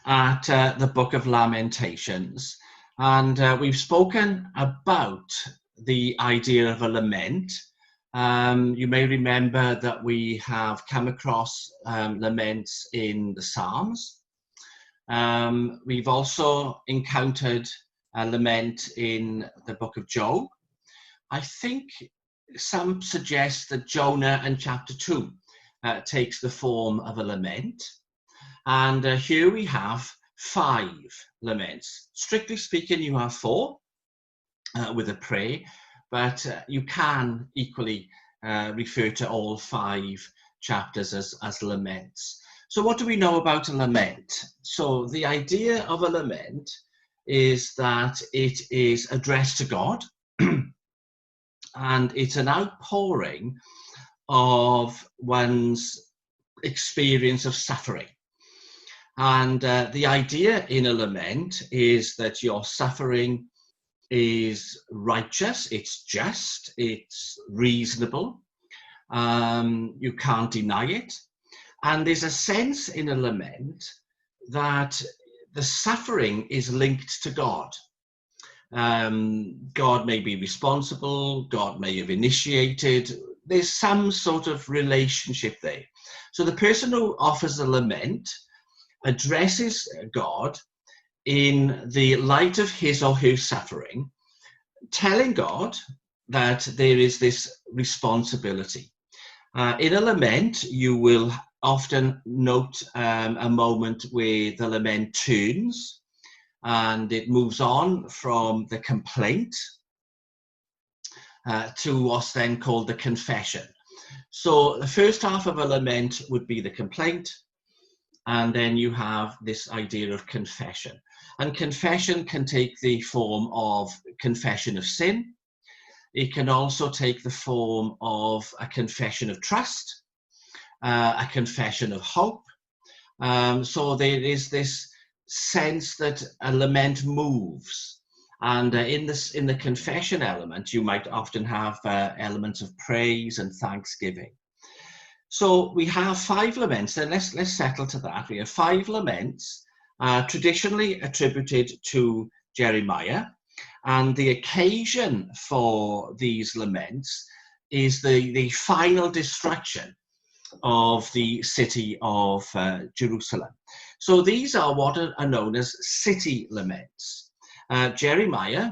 at the book of Lamentations, and we've spoken about the idea of a lament. You may remember that we have come across laments in the Psalms. We've also encountered a lament in the book of Job. I think some suggest that Jonah and chapter 2 takes the form of a lament. And here we have 5 laments. Strictly speaking, you have 4 with a prayer, but you can equally refer to all 5 chapters as laments. So what do we know about a lament? So the idea of a lament is that it is addressed to God, and it's an outpouring of one's experience of suffering. And the idea in a lament is that your suffering is righteous, it's just, it's reasonable, you can't deny it. And there's a sense in a lament that the suffering is linked to God. God may be responsible, God may have initiated, there's some sort of relationship there. So the person who offers a lament addresses God in the light of his or her suffering, telling God that there is this responsibility. In a lament, you will often note a moment where the lament turns and it moves on from the complaint to what's then called the confession. So the first half of a lament would be the complaint, and then you have this idea of confession. And confession can take the form of confession of sin. It can also take the form of a confession of trust, a confession of hope. So there is this sense that a lament moves. And in the confession element, you might often have elements of praise and thanksgiving. So we have 5 laments. Then let's settle to that. We have 5 laments traditionally attributed to Jeremiah. And the occasion for these laments is the final destruction of the city of Jerusalem. So these are what are known as city laments. Jeremiah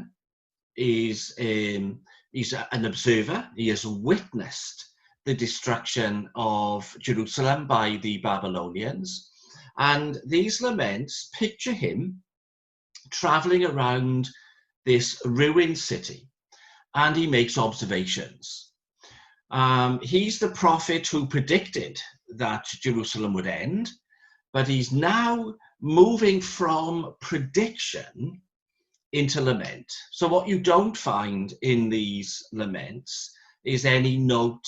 is he's an observer. He has witnessed the destruction of Jerusalem by the Babylonians. And these laments picture him traveling around this ruined city, and he makes observations. He's the prophet who predicted that Jerusalem would end, but he's now moving from prediction into lament. So what you don't find in these laments is any note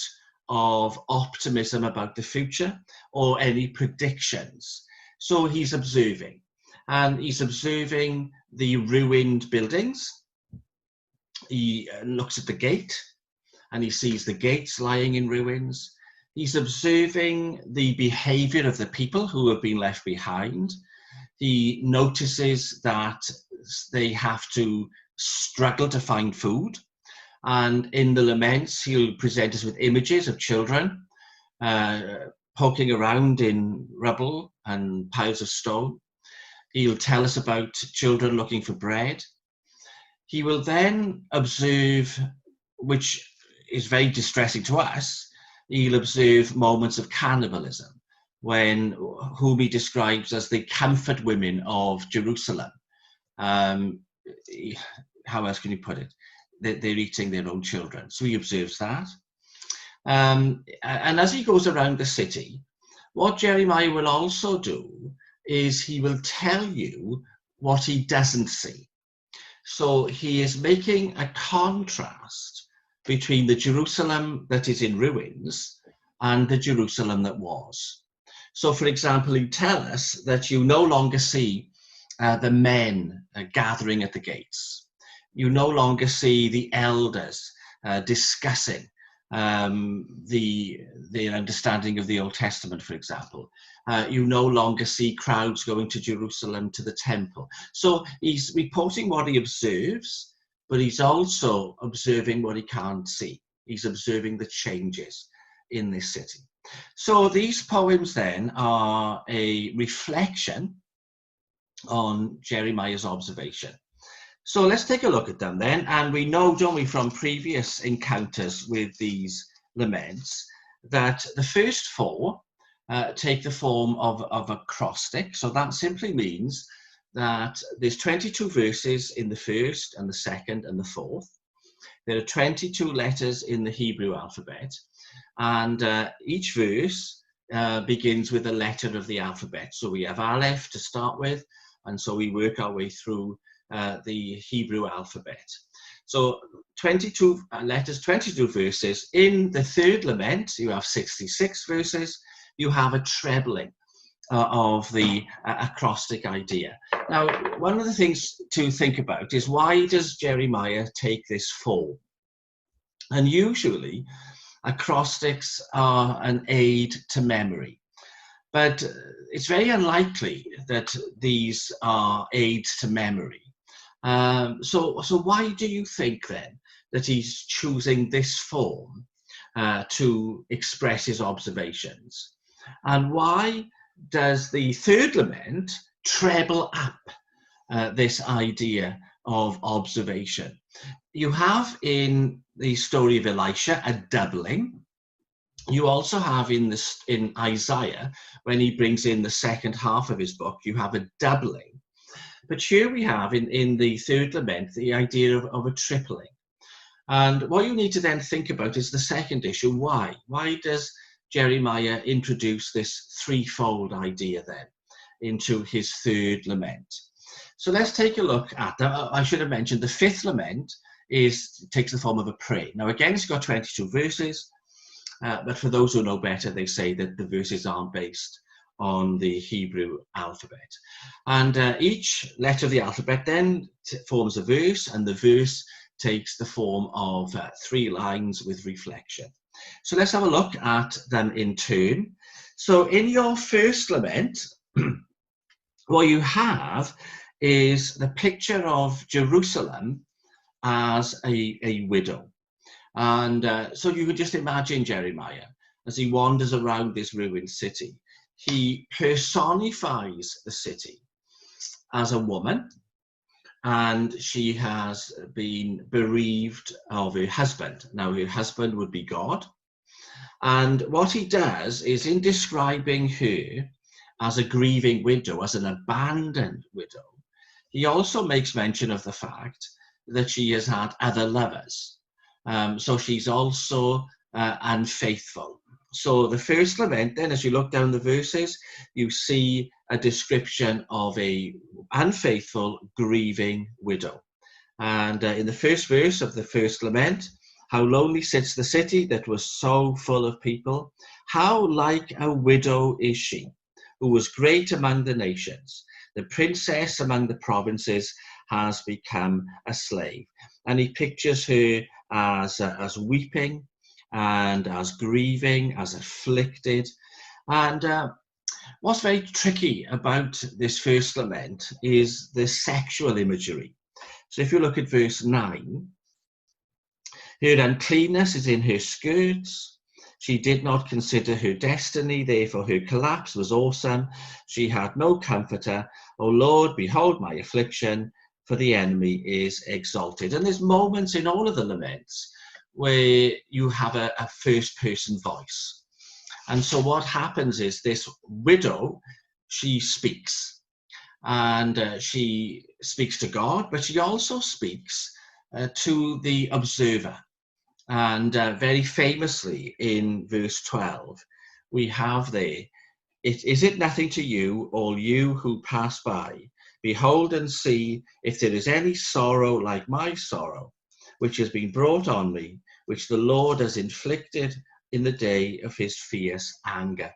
of optimism about the future or any predictions. So he's observing, and he's observing the ruined buildings. He looks at the gate and he sees the gates lying in ruins. He's observing the behavior of the people who have been left behind. He notices that they have to struggle to find food. And in the laments, he'll present us with images of children poking around in rubble and piles of stone. He'll tell us about children looking for bread. He will then observe, which is very distressing to us, he'll observe moments of cannibalism, whom he describes as the comfort women of Jerusalem. How else can you put it? They're eating their own children. So he observes that. And as he goes around the city, what Jeremiah will also do is he will tell you what he doesn't see. So he is making a contrast between the Jerusalem that is in ruins and the Jerusalem that was. So, for example, he'll tell us that you no longer see the men gathering at the gates. You no longer see the elders discussing their understanding of the Old Testament, for example. You no longer see crowds going to Jerusalem to the temple. So he's reporting what he observes, but he's also observing what he can't see. He's observing the changes in this city. So these poems then are a reflection on Jeremiah's observation. So let's take a look at them then. And we know, don't we, from previous encounters with these laments, that the first four take the form of acrostic. So that simply means that there's 22 verses in the first and the second and the fourth. There are 22 letters in the Hebrew alphabet, and each verse begins with a letter of the alphabet. So we have Aleph to start with, and so we work our way through the Hebrew alphabet. So 22 letters, 22 verses. In the third lament, you have 66 verses. You have a trebling of the acrostic idea. Now, one of the things to think about is, why does Jeremiah take this form? And usually, acrostics are an aid to memory. But it's very unlikely that these are aids to memory. So why do you think then that he's choosing this form to express his observations? And why does the third lament treble up this idea of observation? You have in the story of Elisha a doubling. You also have in Isaiah, when he brings in the second half of his book, you have a doubling. But here we have in the third lament the idea of a tripling. And what you need to then think about is the second issue. Why? Why does Jeremiah introduce this threefold idea then into his third lament? So let's take a look at that. I should have mentioned the fifth lament takes the form of a prayer. Now again, it's got 22 verses, but for those who know better, they say that the verses aren't based on the Hebrew alphabet. And each letter of the alphabet then forms a verse, and the verse takes the form of 3 lines with reflection. So let's have a look at them in turn. So in your first lament, what you have is the picture of Jerusalem as a widow. And so you could just imagine Jeremiah as he wanders around this ruined city. He personifies the city as a woman, and she has been bereaved of her husband. Now, her husband would be God. And what he does is, in describing her as a grieving widow, as an abandoned widow, he also makes mention of the fact that she has had other lovers. So she's also unfaithful. So the first lament then, as you look down the verses, you see a description of a unfaithful, grieving widow. And in the first verse of the first lament, how lonely sits the city that was so full of people. How like a widow is she, who was great among the nations. The princess among the provinces has become a slave. And he pictures her as weeping and as grieving, as afflicted. And what's very tricky about this first lament is the sexual imagery. So if you look at verse 9, her uncleanness is in her skirts. She did not consider her destiny, therefore her collapse was awesome. She had no comforter. O Lord, behold my affliction, for the enemy is exalted. And there's moments in all of the laments where you have a first-person voice. And so what happens is this widow, she speaks. And she speaks to God, but she also speaks to the observer. And very famously in verse 12, we have there, is it nothing to you, all you who pass by? Behold and see if there is any sorrow like my sorrow, which has been brought on me, which the Lord has inflicted in the day of his fierce anger.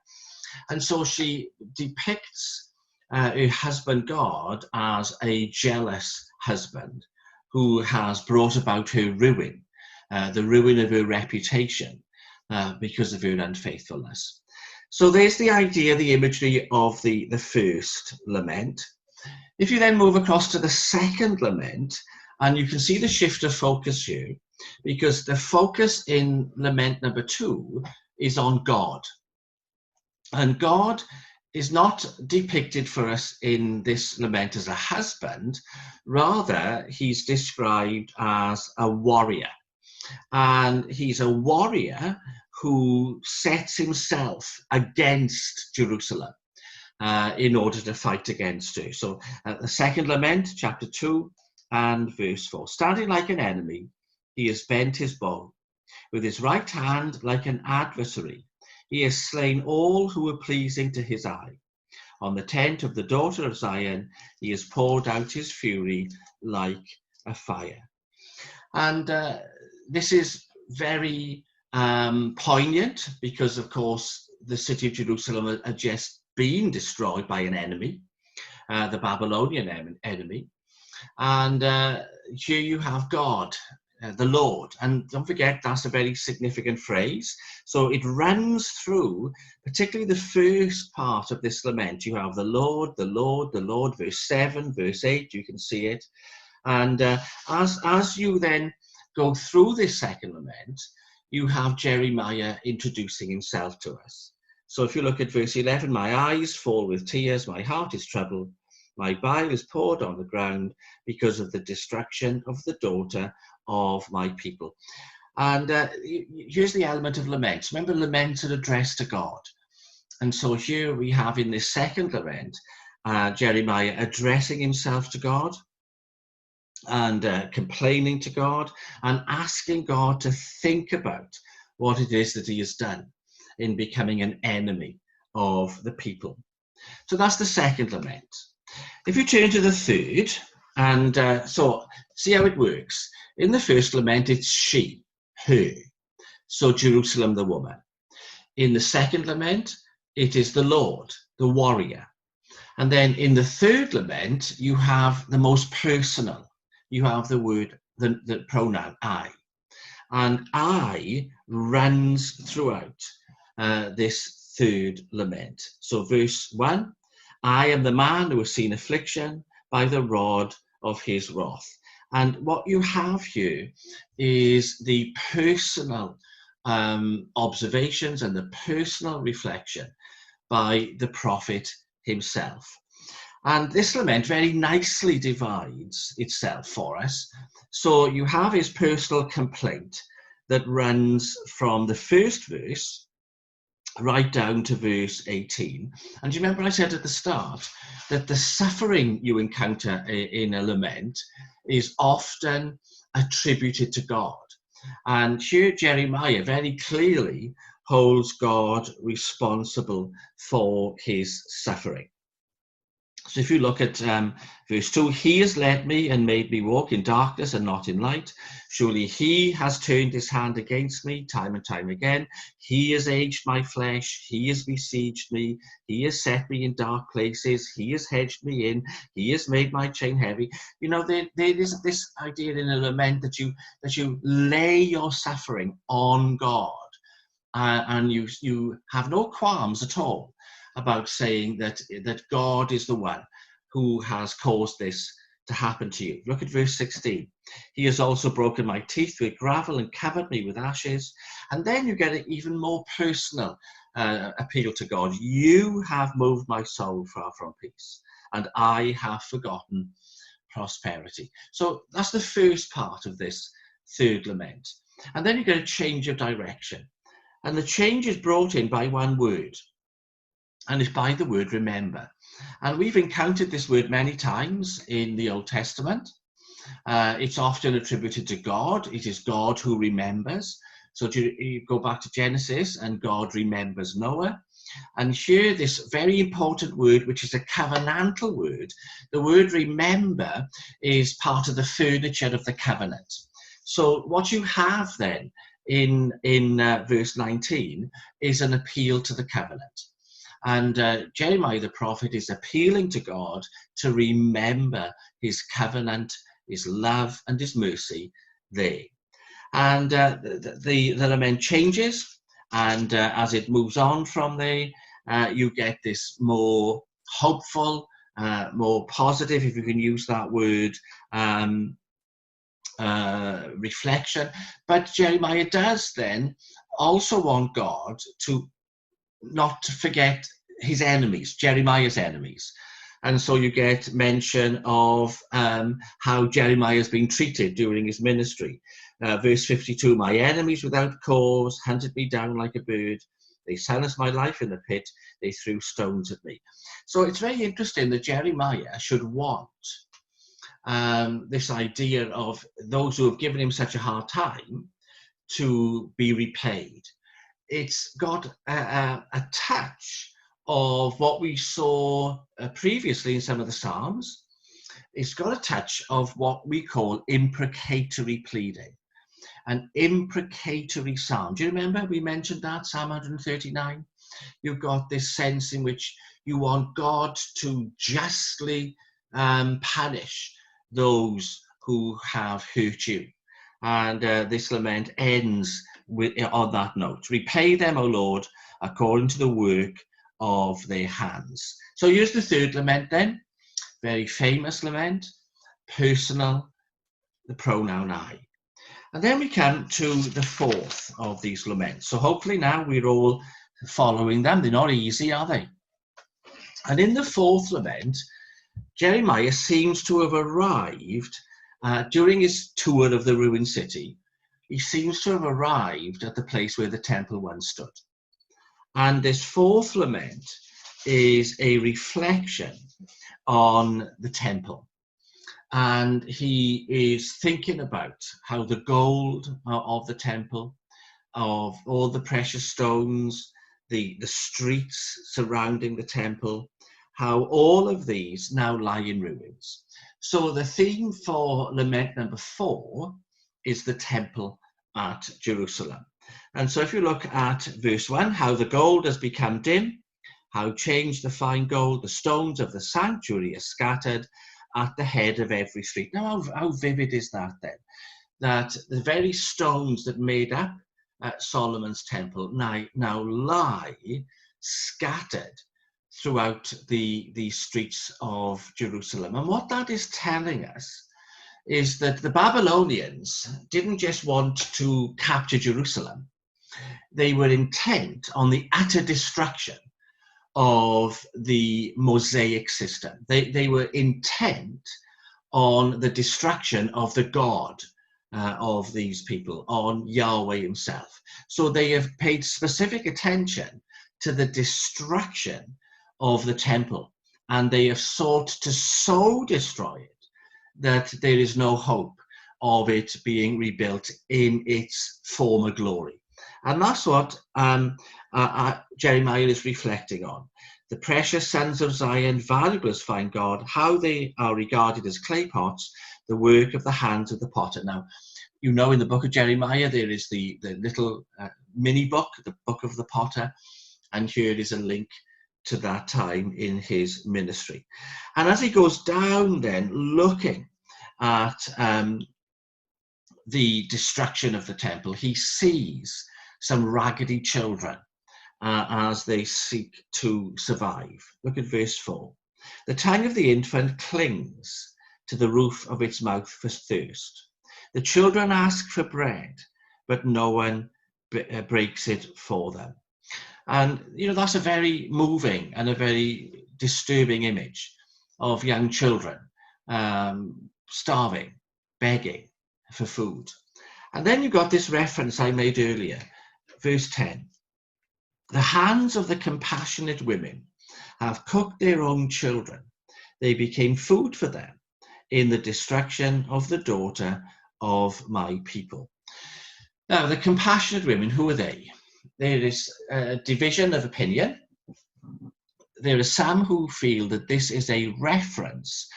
And so she depicts her husband God as a jealous husband who has brought about her ruin. the ruin of her reputation because of her unfaithfulness. So there's the idea, the imagery of the first lament. If you then move across to the second lament, and you can see the shift of focus here, because the focus in lament number 2 is on God. And God is not depicted for us in this lament as a husband, rather he's described as a warrior. And he's a warrior who sets himself against Jerusalem in order to fight against her. So the second lament, chapter 2 and verse 4. Standing like an enemy, he has bent his bow. With his right hand like an adversary, he has slain all who were pleasing to his eye. On the tent of the daughter of Zion, he has poured out his fury like a fire. And this is very poignant because, of course, the city of Jerusalem had just been destroyed by an enemy, the Babylonian enemy. And here you have God, the Lord. And don't forget, that's a very significant phrase. So it runs through, particularly the first part of this lament. You have the Lord, the Lord, the Lord, verse 7, verse 8, you can see it. And as you then go through this second lament, you have Jeremiah introducing himself to us. So if you look at verse 11, my eyes fall with tears, my heart is troubled, my bile is poured on the ground because of the destruction of the daughter of my people. And here's the element of lament. Remember, laments are addressed to God. And so here we have in this second lament, Jeremiah addressing himself to God and complaining to God and asking God to think about what it is that he has done in becoming an enemy of the people. So that's the second lament. If you turn to the third, and so see how it works. In the first lament, it's she, her. So Jerusalem, the woman. In the second lament, it is the Lord, the warrior. And then in the third lament, you have the most personal. You have the word, the pronoun I. And I runs throughout this third lament. So verse 1, I am the man who has seen affliction by the rod of his wrath. And what you have here is the personal observations and the personal reflection by the prophet himself. And this lament very nicely divides itself for us. So you have his personal complaint that runs from the first verse right down to verse 18. And do you remember I said at the start that the suffering you encounter in a lament is often attributed to God. And here Jeremiah very clearly holds God responsible for his suffering. So if you look at verse 2, he has led me and made me walk in darkness and not in light. Surely he has turned his hand against me time and time again. He has aged my flesh. He has besieged me. He has set me in dark places. He has hedged me in. He has made my chain heavy. You know, there is this idea in a lament that you lay your suffering on God, and you have no qualms at all about saying that God is the one who has caused this to happen to you. Look at verse 16. He has also broken my teeth with gravel and covered me with ashes. And then you get an even more personal appeal to God. You have moved my soul far from peace, and I have forgotten prosperity. So that's the first part of this third lament. And then you get a change of direction. And the change is brought in by one word. And it's by the word remember. And we've encountered this word many times in the Old Testament. It's often attributed to God. It is God who remembers. So you go back to Genesis and God remembers Noah. And here this very important word, which is a covenantal word, the word remember is part of the furniture of the covenant. So what you have then in verse 19 is an appeal to the covenant. And Jeremiah the prophet is appealing to God to remember his covenant, his love, and his mercy there. And the lament changes, and as it moves on from there, you get this more hopeful, more positive, if you can use that word, reflection. But Jeremiah does then also want God to not to forget his enemies, Jeremiah's enemies. And so you get mention of how Jeremiah has been treated during his ministry. Verse 52, my enemies without cause hunted me down like a bird. They silenced my life in the pit. They threw stones at me. So it's very interesting that Jeremiah should want this idea of those who have given him such a hard time to be repaid. It's got a touch of what we saw previously in some of the Psalms. It's got a touch of what we call imprecatory pleading, an imprecatory psalm. Do you remember we mentioned that, Psalm 139? You've got this sense in which you want God to justly punish those who have hurt you. And this lament ends on that note. Repay them, O Lord, according to the work of their hands. So here's the third lament then. Very famous lament, personal, the pronoun I. And then we come to the fourth of these laments. So hopefully now we're all following them. They're not easy, are they? And in the fourth lament, Jeremiah seems to have arrived during his tour of the ruined city. He seems to have arrived at the place where the temple once stood. And this fourth lament is a reflection on the temple. And he is thinking about how the gold of the temple, of all the precious stones, the streets surrounding the temple, how all of these now lie in ruins. So the theme for lament number 4 is the temple at Jerusalem. And so if you look at verse 1, how the gold has become dim, how changed the fine gold, the stones of the sanctuary are scattered at the head of every street. Now, how vivid is that then? That the very stones that made up Solomon's temple now lie scattered throughout the streets of Jerusalem. And what that is telling us is that the Babylonians didn't just want to capture Jerusalem. They were intent on the utter destruction of the Mosaic system. They were intent on the destruction of the God of these people, on Yahweh himself. So they have paid specific attention to the destruction of the temple, and they have sought to so destroy it that there is no hope of it being rebuilt in its former glory. And that's what Jeremiah is reflecting on. The precious sons of Zion, valuable as fine gold, how they are regarded as clay pots, the work of the hands of the potter. Now, you know, in the book of Jeremiah, there is the little mini book, the book of the potter, and here is a link to that time in his ministry. And as he goes down then, looking at the destruction of the temple, he sees some raggedy children as they seek to survive. Look at verse 4. The tongue of the infant clings to the roof of its mouth for thirst. The children ask for bread, but no one breaks it for them. And, you know, that's a very moving and a very disturbing image of young children starving, begging for food. And then you've got this reference I made earlier, verse 10. The hands of the compassionate women have cooked their own children. They became food for them in the destruction of the daughter of my people. Now, the compassionate women, who are they? There is a division of opinion. There are some who feel that this is a reference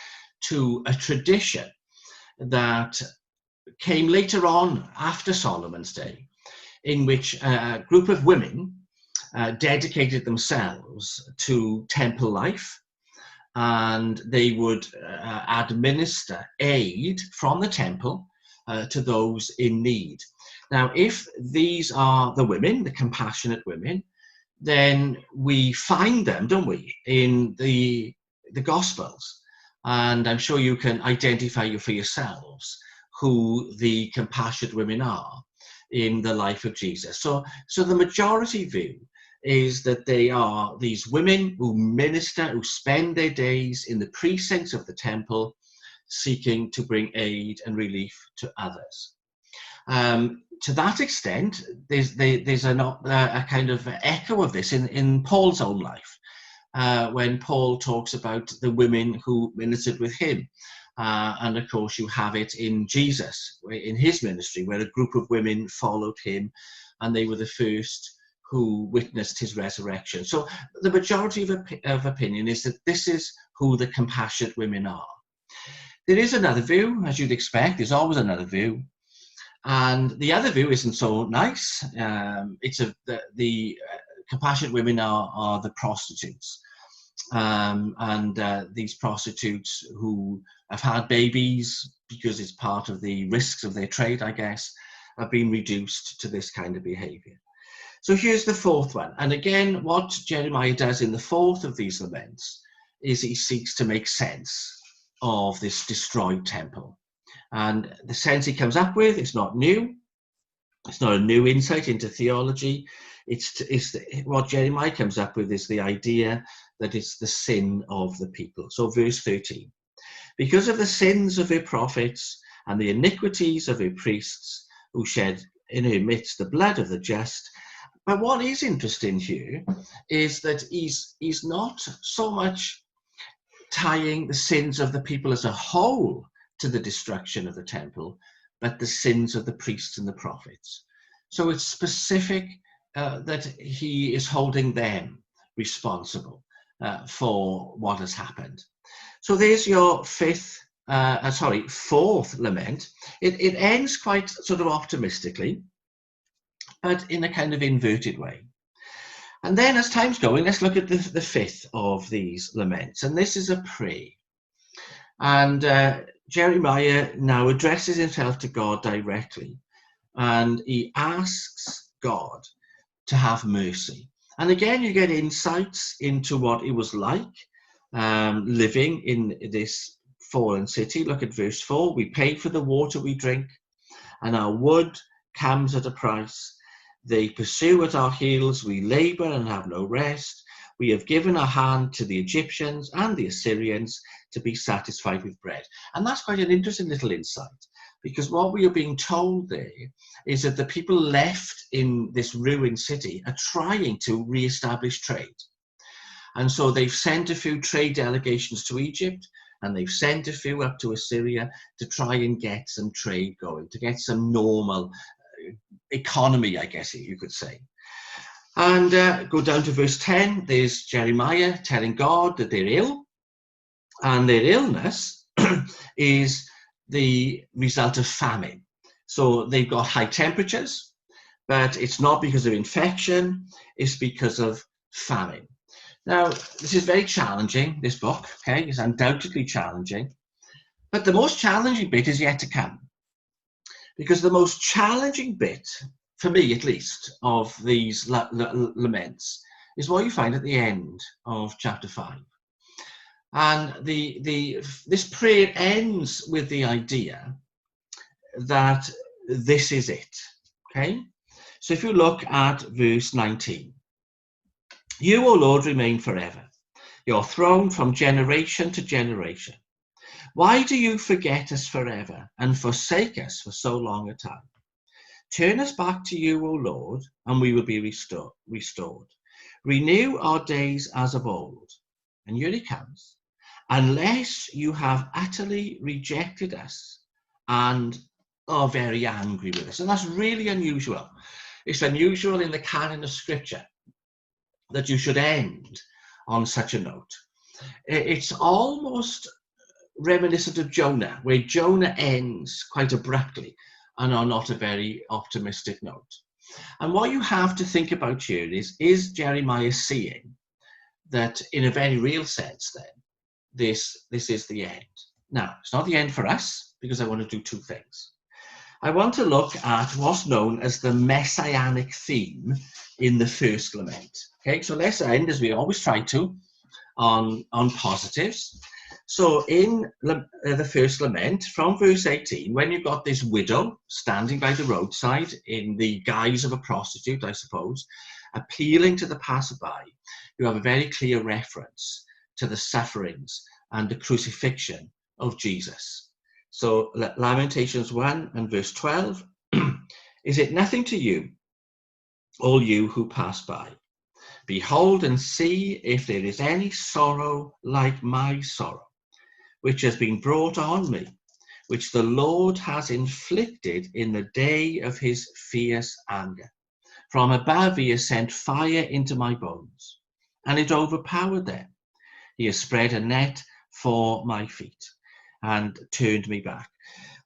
to a tradition that came later on after Solomon's day, in which a group of women dedicated themselves to temple life, and they would administer aid from the temple to those in need. Now, if these are the women, the compassionate women, then we find them, don't we, in the Gospels. And I'm sure you can identify for yourselves who the compassionate women are in the life of Jesus. So the majority view is that they are these women who minister, who spend their days in the precincts of the temple, seeking to bring aid and relief to others. To that extent, there's a kind of echo of this in Paul's own life, when Paul talks about the women who ministered with him. And of course, you have it in Jesus, in his ministry, where a group of women followed him, and they were the first who witnessed his resurrection. So the majority of opinion is that this is who the compassionate women are. There is another view, as you'd expect. There's always another view. And the other view isn't so nice. The compassionate women are the prostitutes. These prostitutes who have had babies, because it's part of the risks of their trade, I guess, have been reduced to this kind of behavior. So here's the fourth one. And again, what Jeremiah does in the fourth of these laments is he seeks to make sense of this destroyed temple. And the sense he comes up with is not new. It's not a new insight into theology. What Jeremiah comes up with is the idea that it's the sin of the people. So verse 13, because of the sins of her prophets and the iniquities of her priests, who shed in her midst the blood of the just. But what is interesting here is that he's not so much tying the sins of the people as a whole to the destruction of the temple, but the sins of the priests and the prophets. So it's specific that he is holding them responsible for what has happened. So there's your fourth lament. It ends quite sort of optimistically, but in a kind of inverted way. And then as time's going, let's look at the fifth of these laments. And this is a prayer. And Jeremiah now addresses himself to God directly. And he asks God to have mercy. And again, you get insights into what it was like living in this fallen city. Look at verse 4. We pay for the water we drink, and our wood comes at a price. They pursue at our heels. We labor and have no rest. We have given our hand to the Egyptians and the Assyrians to be satisfied with bread. And that's quite an interesting little insight, because what we are being told there is that the people left in this ruined city are trying to re-establish trade. And so they've sent a few trade delegations to Egypt, and they've sent a few up to Assyria to try and get some trade going, to get some normal economy, I guess you could say. And go down to verse 10, there's Jeremiah telling God that they're ill, and their illness is the result of famine. So they've got high temperatures, but it's not because of infection, it's because of famine. Now, this is very challenging, this book, okay? It's undoubtedly challenging, but the most challenging bit is yet to come. Because the most challenging bit, for me at least, of these laments is what you find at the end of chapter 5. And this prayer ends with the idea that this is it, okay? So if you look at verse 19, you, O Lord, remain forever, your throne from generation to generation. Why do you forget us forever and forsake us for so long a time? Turn us back to you, O Lord, and we will be restored. Renew our days as of old. And here it comes. Unless you have utterly rejected us and are very angry with us. And that's really unusual. It's unusual in the canon of Scripture that you should end on such a note. It's almost reminiscent of Jonah, where Jonah ends quite abruptly and on not a very optimistic note. And what you have to think about here is Jeremiah seeing that in a very real sense then, this is the end. Now, it's not the end for us, because I want to do two things. I want to look at what's known as the messianic theme in the first lament. Okay, so let's end, as we always try to, on positives. So in the first lament, from verse 18, when you've got this widow standing by the roadside in the guise of a prostitute, I suppose, appealing to the passerby, you have a very clear reference to the sufferings and the crucifixion of Jesus. So Lamentations 1 and verse 12, is it nothing to you, all you who pass by? Behold and see if there is any sorrow like my sorrow, which has been brought on me, which the Lord has inflicted in the day of his fierce anger. From above he has sent fire into my bones, and it overpowered them. He has spread a net for my feet and turned me back.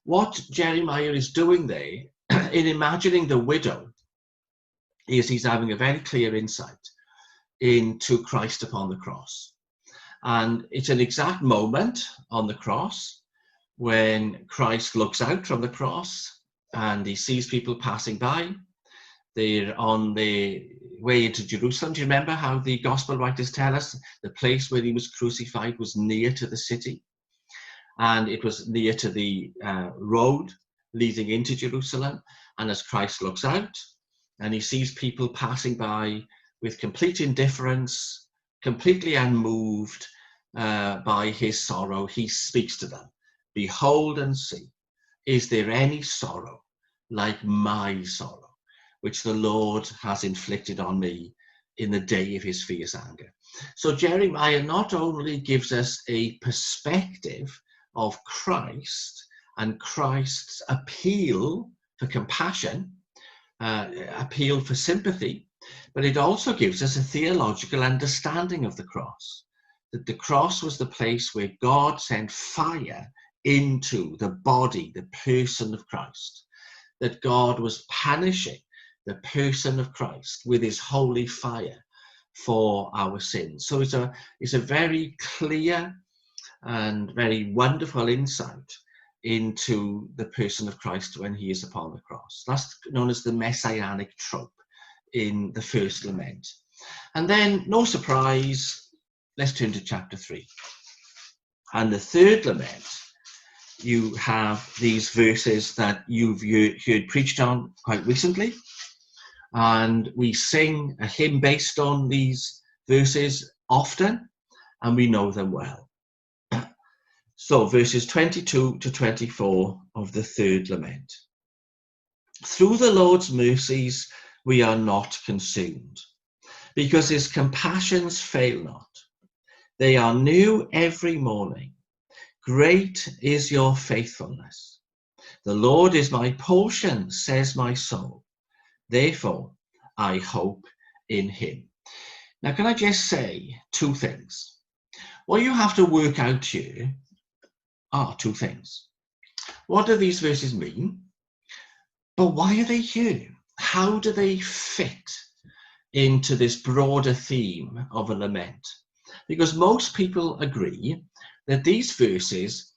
What Jeremiah is doing there, in imagining the widow, is he's having a very clear insight into Christ upon the cross. And it's an exact moment on the cross when Christ looks out from the cross and he sees people passing by. They're on the way into Jerusalem. Do you remember how the gospel writers tell us the place where he was crucified was near to the city? And it was near to the road leading into Jerusalem. And as Christ looks out and he sees people passing by with complete indifference, completely unmoved by his sorrow, he speaks to them. Behold and see, is there any sorrow like my sorrow, which the Lord has inflicted on me in the day of his fierce anger? So Jeremiah not only gives us a perspective of Christ and Christ's appeal for compassion, appeal for sympathy, but it also gives us a theological understanding of the cross, that the cross was the place where God sent fire into the body, the person of Christ, that God was punishing the person of Christ with his holy fire for our sins. So it's a very clear and very wonderful insight into the person of Christ when he is upon the cross. That's known as the messianic trope in the first lament. And then, no surprise, let's turn to chapter 3. And the third lament, you have these verses that you've heard preached on quite recently. And we sing a hymn based on these verses often, and we know them well. So verses 22 to 24 of the third lament. Through the Lord's mercies we are not consumed, because his compassions fail not. They are new every morning. Great is your faithfulness. The Lord is my portion, says my soul. Therefore, I hope in him. Now, can I just say two things? What you have to work out here are two things. What do these verses mean? But why are they here? How do they fit into this broader theme of a lament? Because most people agree that these verses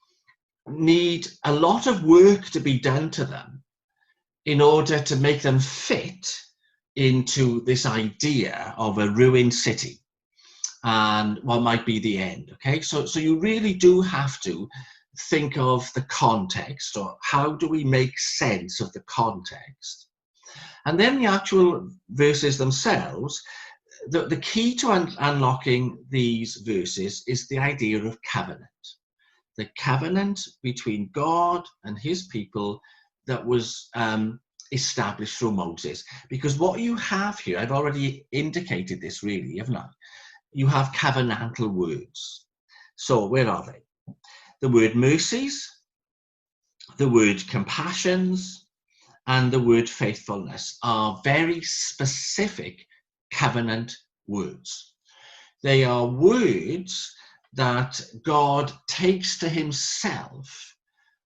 need a lot of work to be done to them in order to make them fit into this idea of a ruined city and what might be the end. Okay, so you really do have to think of the context, or how do we make sense of the context? And then the actual verses themselves, the key to unlocking these verses is the idea of covenant. The covenant between God and his people that was established through Moses. Because what you have here, I've already indicated this really, haven't I? You have covenantal words. So where are they? The word mercies, the word compassions, and the word faithfulness are very specific covenant words. They are words that God takes to himself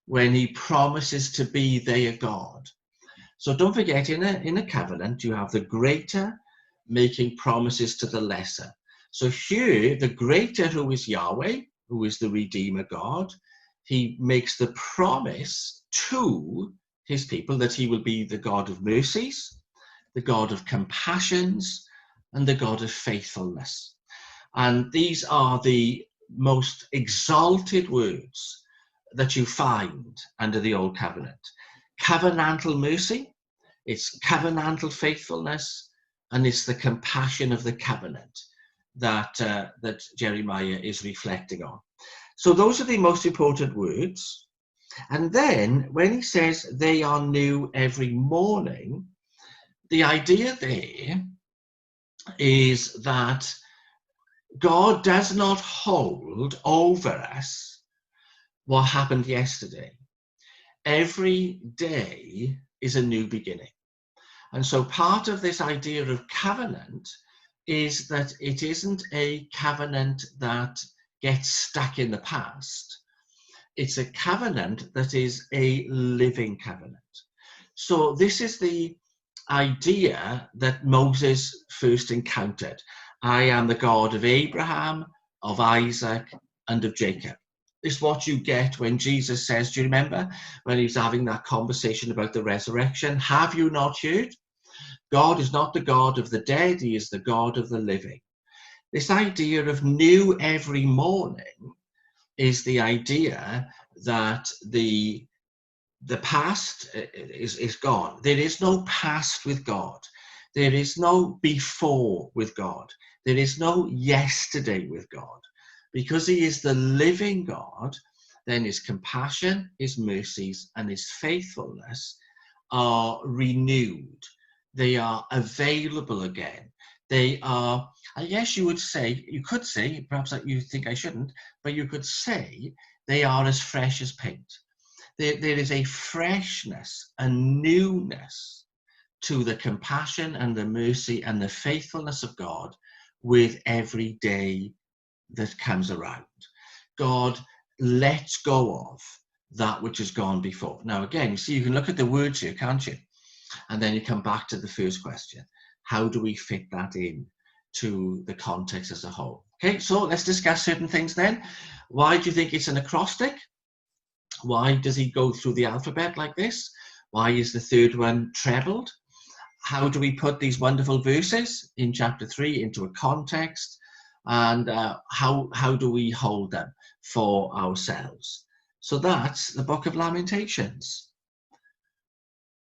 when he promises to be their God. So don't forget, in a covenant, you have the greater making promises to the lesser. So here, the greater, who is Yahweh, who is the Redeemer God, he makes the promise to his people that he will be the God of mercies, the God of compassions, and the God of faithfulness. And these are the most exalted words that you find under the Old Covenant. Covenantal mercy, it's covenantal faithfulness, and it's the compassion of the covenant that Jeremiah is reflecting on. So those are the most important words. And then when he says they are new every morning, the idea there is that God does not hold over us what happened yesterday. Every day is a new beginning. And so part of this idea of covenant is that it isn't a covenant that gets stuck in the past. It's a covenant that is a living covenant. So this is the idea that Moses first encountered. I am the God of Abraham, of Isaac, and of Jacob. It's what you get when Jesus says, do you remember when he was having that conversation about the resurrection? Have you not heard? God is not the God of the dead, he is the God of the living. This idea of new every morning is the idea that the past is gone. There is no past with God. There is no before with God. There is no yesterday with God. Because he is the living God, then his compassion, his mercies, and his faithfulness are renewed. They are available again. They are, I guess you could say, perhaps you think I shouldn't, but you could say they are as fresh as paint. There is a freshness, a newness to the compassion and the mercy and the faithfulness of God with every day that comes around. God lets go of that which has gone before. Now, again, you see, you can look at the words here, can't you? And then you come back to the first question. How do we fit that in to the context as a whole? Okay, so let's discuss certain things then. Why do you think it's an acrostic? Why does he go through the alphabet like this? Why is the third one trebled? How do we put these wonderful verses in chapter 3 into a context? And how do we hold them for ourselves? So that's the book of Lamentations.